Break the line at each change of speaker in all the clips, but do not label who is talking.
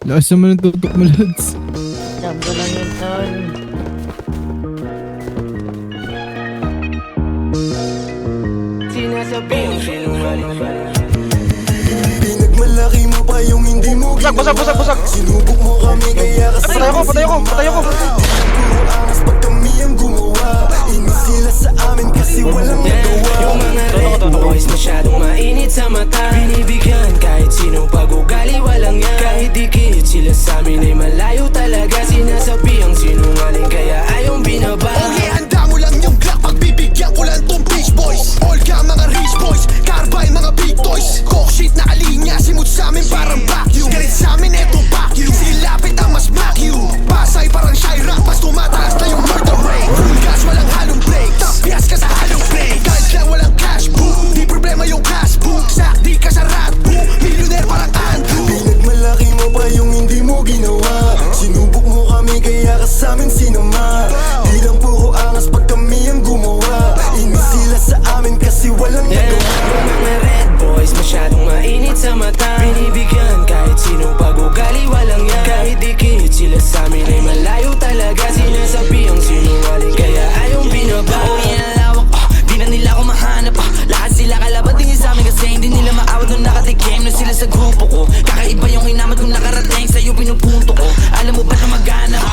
Lakas naman ng tutok mo, Lods.
Jump ko lang yun, tol.
Sinasabi ang sinungaling. Pinagmalaki mo pa yung hindi mo ginawa.
Busag.
Sinubok mo kami kaya kasi
Patay ako.
puro angas pag kami ang gumawa. Inis sila sa amin kasi walang nagawa. Yung mga red boys masyadong mainit sa mata. Binibigyan kahit sino pag-ugali walang yan. Kahit dikit sila sa amin ay malayo talaga. Sinasabi ang sinungaling kaya ayong binaba.
Okay, handa mo lang yung clock. Pagbibigyan ko lang tong beach boys. All ka mga rich boys, carbine mga big toys. Coke shit na alinya, simut sa amin parang vacuum. Galit sa amin eto vacuum, silapit ang mas vacuum. Pasay parang Shira, mas tumataas na yung murder rate. Full gas, walang halong break, tapyas ka sa halong break. Kahit lang walang cash boom, di problema yung cash boom. Sak di ka sa rat boom, millionaire parang Andrew.
Pinagmalaki mo pa yung hindi mo ginawa. Sinubok mo kami kaya ka sa amin sinama. Di lang puro angas pag kami ang gumawa. Inis sila sa amin kasi walang nagawa. Yung mga red boys masyadong mainit sa mata. Binibigyan kahit sino pag-ugali walang yan. Kahit dikit sila sa amin ay malayo talaga. Sinasabi ang sinungaling kaya ayong binaba.
Oh yan ang lawak, di na nila ako mahanap. Lahat sila kalaban tingin sa amin kasi hindi nila maawat nung nakatikim na sila sa grupo ko. Kakaiba yung hinamat kung nakarating sa'yo pinupunto ko. Alam mo ba na maghanap?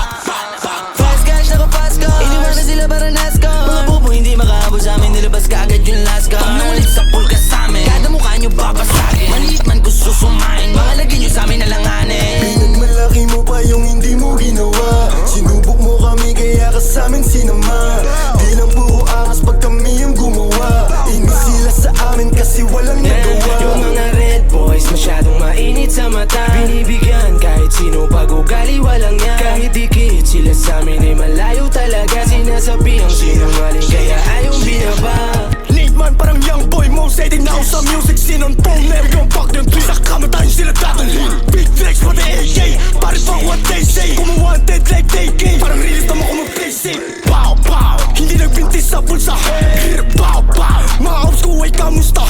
Fast cash ako fast go, iniwan na sila para NASCO. Mga bubo hindi makahabol sa amin, nilabas ka agad yung last go. Pag nangulit sa pool ka sa amin, kada mukha nyo babasagin. Maliit man ko susumain, mga lagyan nyo sa amin nalanganin.
Pinagmalaki mo pa yung hindi mo ginawa. Sinubok mo kami kaya ka sa amin sinama. Di lang puro angas pag kami ang gumawa. Inis sila sa amin kasi walang nagawa. Yung mga red boys masyadong mainit sa mata. Binibigyan kahit sino pag-ugali walang yan. Kahit dikit sila sa amin ay malayo talaga. Sinasabi ang sinungaling kaya ayong binaba.
Late man parang young boy, most hated now sa music scene on phone. Never gon' fuck them three. Sa kamatayin sila dadalhin. Big flex pa the AK, pare fuck what they say. Kung wanted like they game, parang release naman kung mag-play safe. Pow pow, hindi nagbintis sa bulsa. Pow pow, mga ops ko ay kamusta.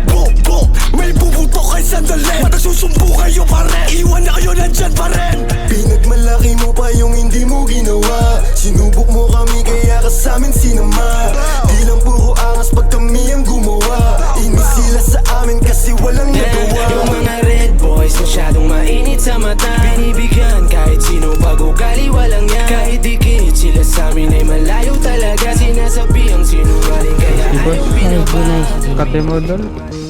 Boom boom, may bubuto kay sandali. Mata susumbo kayo pa rin, iwan na kayo nandyan pa rin.
Pinagmalaki mo pa yung hindi mo ginawa. Sinubok mo kami kaya ka sa amin sinama. Di lang puro angas pag kami ang gumawa. Inis sila sa amin kasi walang nagawa. Yung mga red boys masyadong mainit sa mata. Binibigyan kahit sino pag-ugali walang yan. Kahit dikit sila sa amin ay malayo talaga. Sinasabi ang sinungaling kaya ayaw binaba.
Kate mo, Lods.